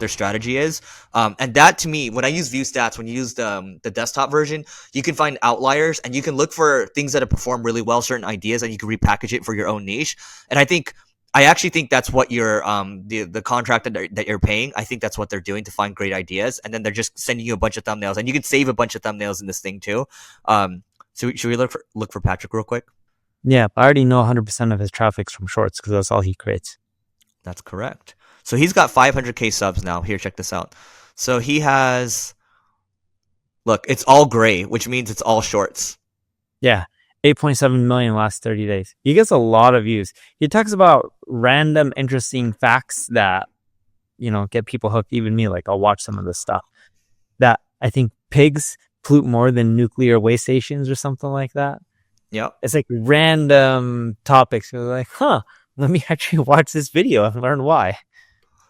what their strategy is. And that to me, when I use ViewStats, when you use the desktop version, you can find outliers and you can look for things that have performed really well, certain ideas, and you can repackage it for your own niche. And I actually think that's what your the contract that you're paying, I think that's what they're doing to find great ideas, and then they're just sending you a bunch of thumbnails, and you can save a bunch of thumbnails in this thing too. So should we look for Patrick real quick? Yeah, I already know 100% of his traffic's from shorts because that's all he creates. That's correct. So he's got 500k subs now. Here, check this out. So he has, look, it's all gray, which means it's all shorts. Yeah. 8.7 million last 30 days. He gets a lot of views. He talks about random interesting facts that, get people hooked. Even me, like I'll watch some of this stuff. That I think pigs pollute more than nuclear waste stations or something like that. Yeah. It's like random topics. You're like, let me actually watch this video and learn why.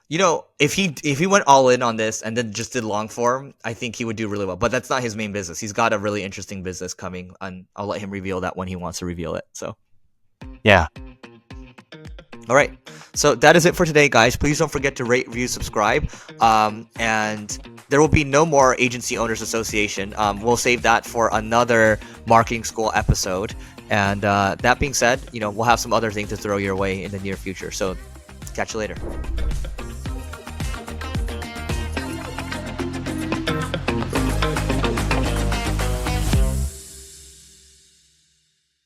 If he went all in on this and then just did long form, I think he would do really well. But that's not his main business. He's got a really interesting business coming, and I'll let him reveal that when he wants to reveal it. So, yeah. All right. So that is it for today, guys. Please don't forget to rate, review, subscribe. And there will be no more Agency Owners Association. We'll save that for another marketing school episode. And that being said, we'll have some other things to throw your way in the near future. So catch you later.